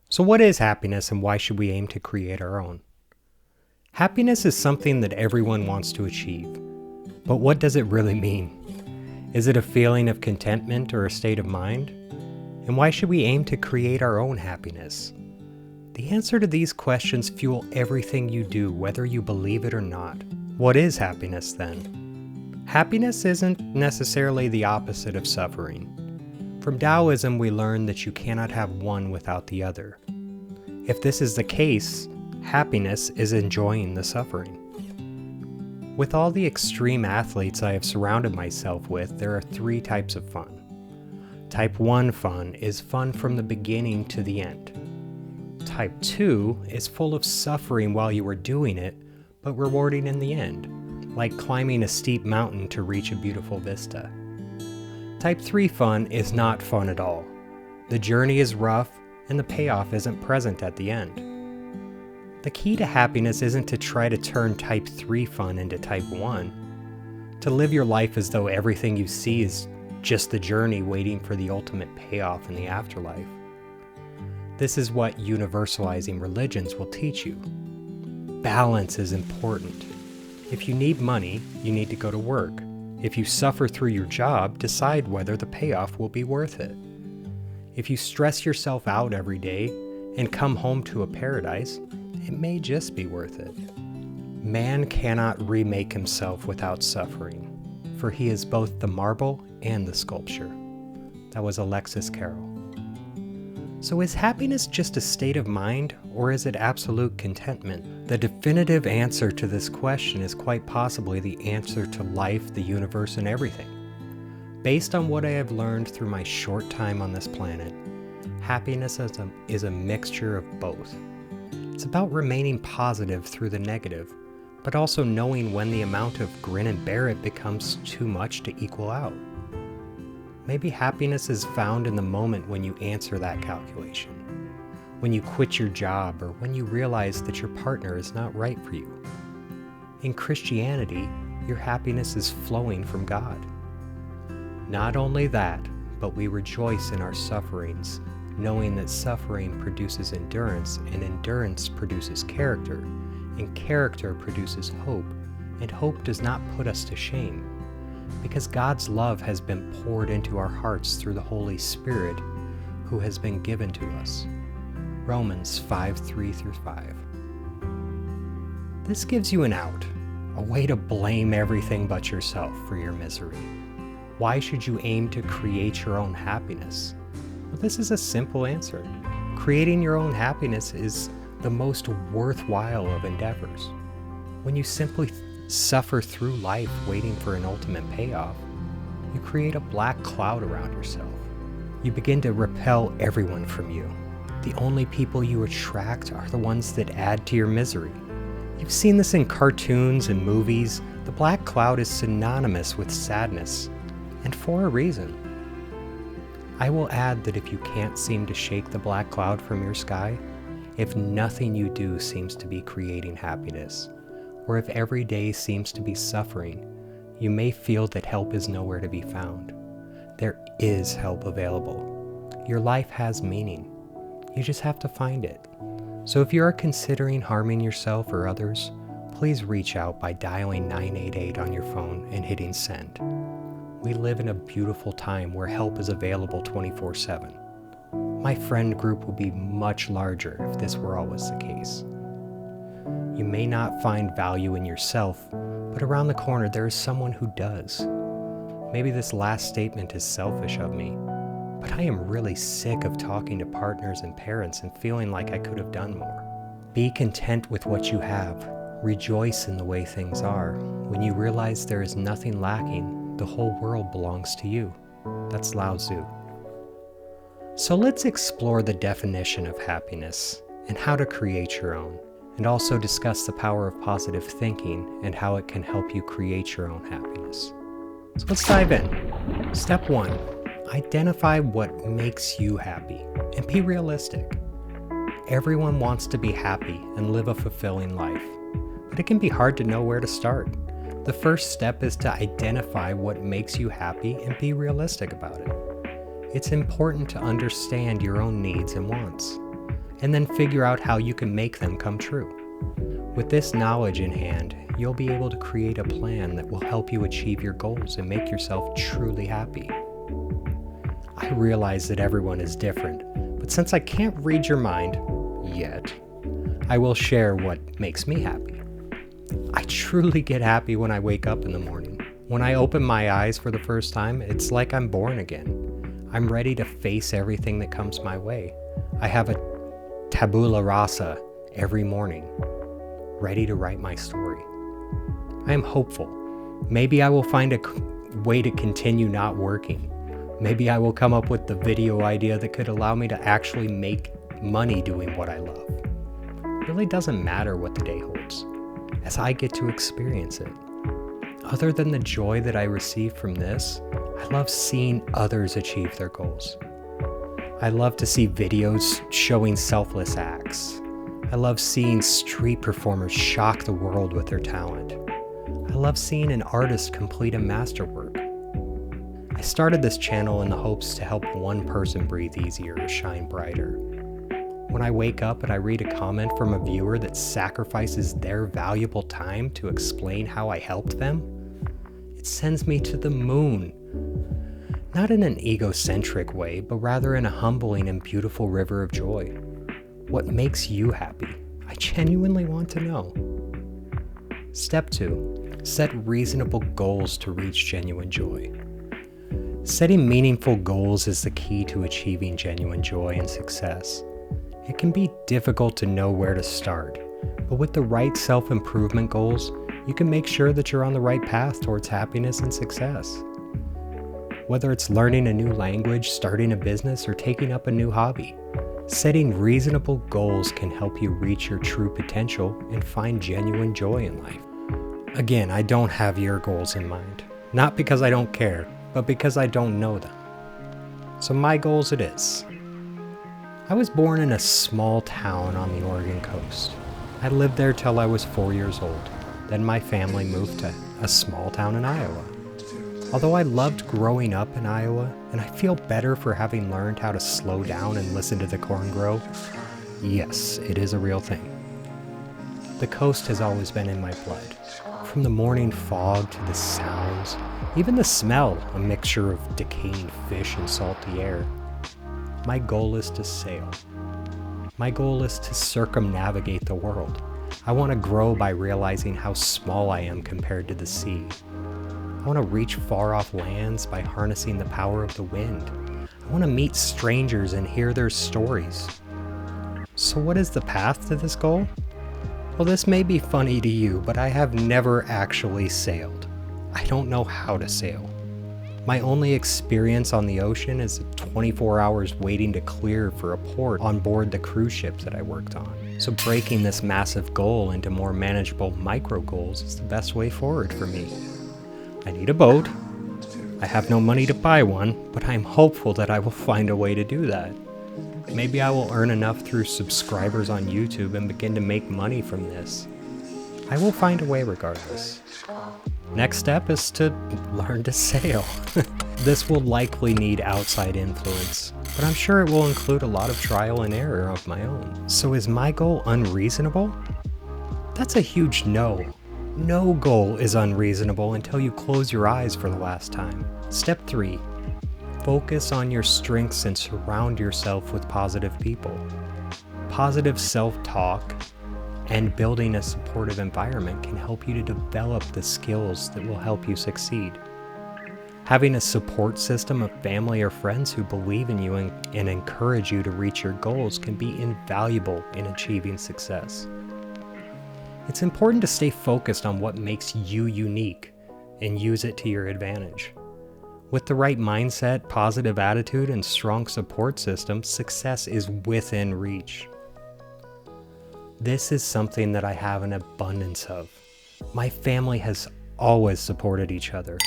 So what is happiness and why should we aim to create our own? Happiness is something that everyone wants to achieve. But what does it really mean? Is it a feeling of contentment or a state of mind? And why should we aim to create our own happiness? The answer to these questions fuel everything you do, whether you believe it or not. What is happiness then? Happiness isn't necessarily the opposite of suffering. From Taoism, we learn that you cannot have one without the other. If this is the case, happiness is enjoying the suffering. With all the extreme athletes I have surrounded myself with, there are 3 types of fun. Type 1 fun is fun from the beginning to the end. Type 2 is full of suffering while you are doing it, but rewarding in the end, like climbing a steep mountain to reach a beautiful vista. Type 3 fun is not fun at all. The journey is rough, and the payoff isn't present at the end. The key to happiness isn't to try to turn Type 3 fun into Type 1, to live your life as though everything you see is just the journey waiting for the ultimate payoff in the afterlife. This is what universalizing religions will teach you. Balance is important. If you need money, you need to go to work. If you suffer through your job, decide whether the payoff will be worth it. If you stress yourself out every day and come home to a paradise, it may just be worth it. Man cannot remake himself without suffering, for he is both the marble and the sculpture. That was Alexis Carrel. So is happiness just a state of mind, or is it absolute contentment? The definitive answer to this question is quite possibly the answer to life, the universe, and everything. Based on what I have learned through my short time on this planet, happiness is a mixture of both. It's about remaining positive through the negative, but also knowing when the amount of grin and bear it becomes too much to equal out. Maybe happiness is found in the moment when you answer that calculation, when you quit your job, or when you realize that your partner is not right for you. In Christianity, your happiness is flowing from God. Not only that, but we rejoice in our sufferings, knowing that suffering produces endurance, and endurance produces character, and character produces hope, and hope does not put us to shame, because God's love has been poured into our hearts through the Holy Spirit, who has been given to us. Romans 5:3-5. This gives you an out, a way to blame everything but yourself for your misery. Why should you aim to create your own happiness? Well, this is a simple answer. Creating your own happiness is the most worthwhile of endeavors. When you simply suffer through life waiting for an ultimate payoff, you create a black cloud around yourself. You begin to repel everyone from you. The only people you attract are the ones that add to your misery. You've seen this in cartoons and movies. The black cloud is synonymous with sadness, and for a reason. I will add that if you can't seem to shake the black cloud from your sky, if nothing you do seems to be creating happiness, or if every day seems to be suffering, you may feel that help is nowhere to be found. There is help available. Your life has meaning. You just have to find it. So if you are considering harming yourself or others, please reach out by dialing 988 on your phone and hitting send. We live in a beautiful time where help is available 24/7. My friend group would be much larger if this were always the case. You may not find value in yourself, but around the corner there is someone who does. Maybe this last statement is selfish of me, but I am really sick of talking to partners and parents and feeling like I could have done more. Be content with what you have. Rejoice in the way things are. When you realize there is nothing lacking, the whole world belongs to you. That's Lao Tzu. So let's explore the definition of happiness and how to create your own, and also discuss the power of positive thinking and how it can help you create your own happiness. So let's dive in. Step 1, identify what makes you happy and be realistic. Everyone wants to be happy and live a fulfilling life, but it can be hard to know where to start. The first step is to identify what makes you happy and be realistic about it. It's important to understand your own needs and wants. and then figure out how you can make them come true. With this knowledge in hand, you'll be able to create a plan that will help you achieve your goals and make yourself truly happy. I realize that everyone is different, but since I can't read your mind yet, I will share what makes me happy. I truly get happy when I wake up in the morning. When I open my eyes for the first time, it's like I'm born again. I'm ready to face everything that comes my way. I have a tabula rasa every morning, ready to write my story. I am hopeful. Maybe I will find a way to continue not working. Maybe I will come up with the video idea that could allow me to actually make money doing what I love. It really doesn't matter what the day holds, as I get to experience it. Other than the joy that I receive from this, I love seeing others achieve their goals. I love to see videos showing selfless acts. I love seeing street performers shock the world with their talent. I love seeing an artist complete a masterwork. I started this channel in the hopes to help one person breathe easier or shine brighter. When I wake up and I read a comment from a viewer that sacrifices their valuable time to explain how I helped them, it sends me to the moon. Not in an egocentric way, but rather in a humbling and beautiful river of joy. What makes you happy? I genuinely want to know. Step 2. Set reasonable goals to reach genuine joy. Setting meaningful goals is the key to achieving genuine joy and success. It can be difficult to know where to start, but with the right self-improvement goals, you can make sure that you're on the right path towards happiness and success. Whether it's learning a new language, starting a business, or taking up a new hobby, setting reasonable goals can help you reach your true potential and find genuine joy in life. Again, I don't have your goals in mind. Not because I don't care, but because I don't know them. So my goals it is. I was born in a small town on the Oregon coast. I lived there till I was 4 years old. Then my family moved to a small town in Iowa. Although I loved growing up in Iowa, and I feel better for having learned how to slow down and listen to the corn grow, yes, it is a real thing. The coast has always been in my blood. From the morning fog to the sounds, even the smell, a mixture of decaying fish and salty air. My goal is to sail. My goal is to circumnavigate the world. I want to grow by realizing how small I am compared to the sea. I want to reach far off lands by harnessing the power of the wind. I want to meet strangers and hear their stories. So what is the path to this goal? Well, this may be funny to you, but I have never actually sailed. I don't know how to sail. My only experience on the ocean is 24 hours waiting to clear for a port on board the cruise ship that I worked on. So breaking this massive goal into more manageable micro goals is the best way forward for me. I need a boat. I have no money to buy one, but I'm hopeful that I will find a way to do that. Maybe I will earn enough through subscribers on YouTube and begin to make money from this. I will find a way regardless. Next step is to learn to sail. This will likely need outside influence, but I'm sure it will include a lot of trial and error of my own. So is my goal unreasonable? That's a huge no. No goal is unreasonable until you close your eyes for the last time. Step 3. Focus on your strengths and surround yourself with positive people. Positive self-talk and building a supportive environment can help you to develop the skills that will help you succeed. Having a support system of family or friends who believe in you and encourage you to reach your goals can be invaluable in achieving success. It's important to stay focused on what makes you unique and use it to your advantage. With the right mindset, positive attitude, and strong support system, success is within reach. This is something that I have an abundance of. My family has always supported each other.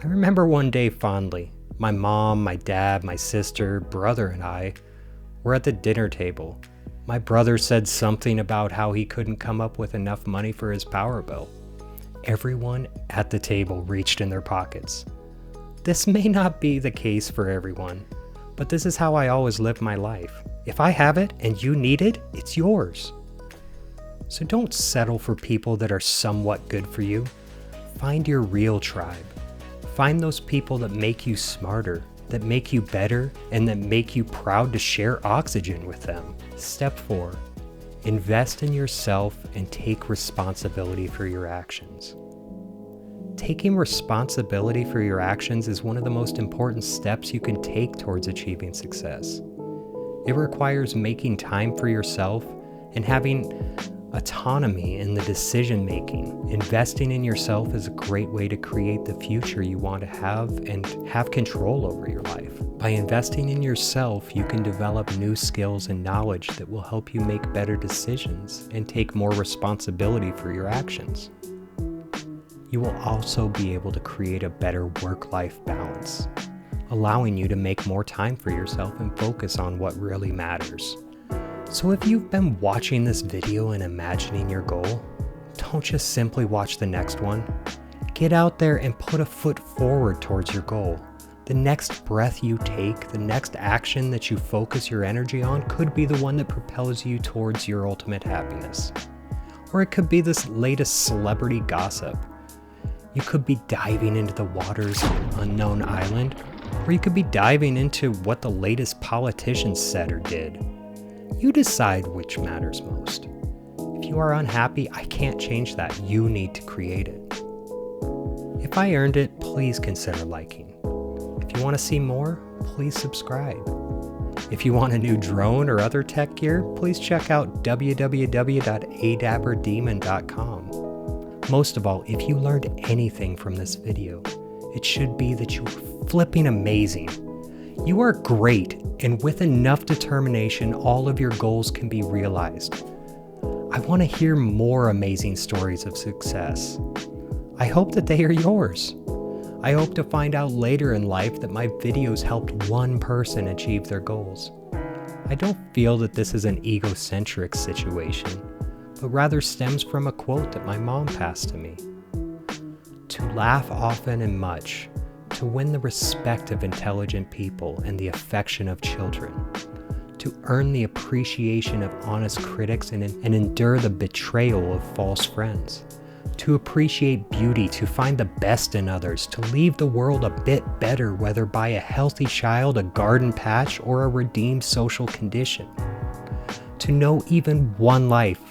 I remember one day fondly. My mom, my dad, my sister, brother, and I were at the dinner table. My brother said something about how he couldn't come up with enough money for his power bill. Everyone at the table reached in their pockets. This may not be the case for everyone, but this is how I always lived my life. If I have it and you need it, it's yours. So don't settle for people that are somewhat good for you. Find your real tribe. Find those people that make you smarter, that make you better, and that make you proud to share oxygen with them. Step 4. Invest in yourself and take responsibility for your actions. Taking responsibility for your actions is one of the most important steps you can take towards achieving success. It requires making time for yourself and having autonomy in the decision making. Investing in yourself is a great way to create the future you want to have and have control over your life. By investing in yourself, you can develop new skills and knowledge that will help you make better decisions and take more responsibility for your actions. You will also be able to create a better work-life balance, allowing you to make more time for yourself and focus on what really matters. So if you've been watching this video and imagining your goal, don't just simply watch the next one. Get out there and put a foot forward towards your goal. The next breath you take, the next action that you focus your energy on could be the one that propels you towards your ultimate happiness. Or it could be this latest celebrity gossip. You could be diving into the waters of an unknown island, or you could be diving into what the latest politician said or did. You decide which matters most. If you are unhappy, I can't change that. You need to create it. If I earned it, please consider liking. If you want to see more, please subscribe. If you want a new drone or other tech gear, please check out www.adabberdemon.com. Most of all, if you learned anything from this video, it should be that you are flipping amazing. You are great, and with enough determination, all of your goals can be realized. I want to hear more amazing stories of success. I hope that they are yours. I hope to find out later in life that my videos helped one person achieve their goals. I don't feel that this is an egocentric situation, but rather stems from a quote that my mom passed to me. To laugh often and much, to win the respect of intelligent people and the affection of children, to earn the appreciation of honest critics and endure the betrayal of false friends, to appreciate beauty, to find the best in others, to leave the world a bit better, whether by a healthy child, a garden patch, or a redeemed social condition, to know even one life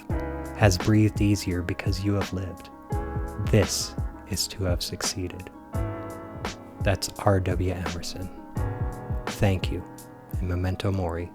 has breathed easier because you have lived. This is to have succeeded. That's R.W. Emerson. Thank you, and memento mori.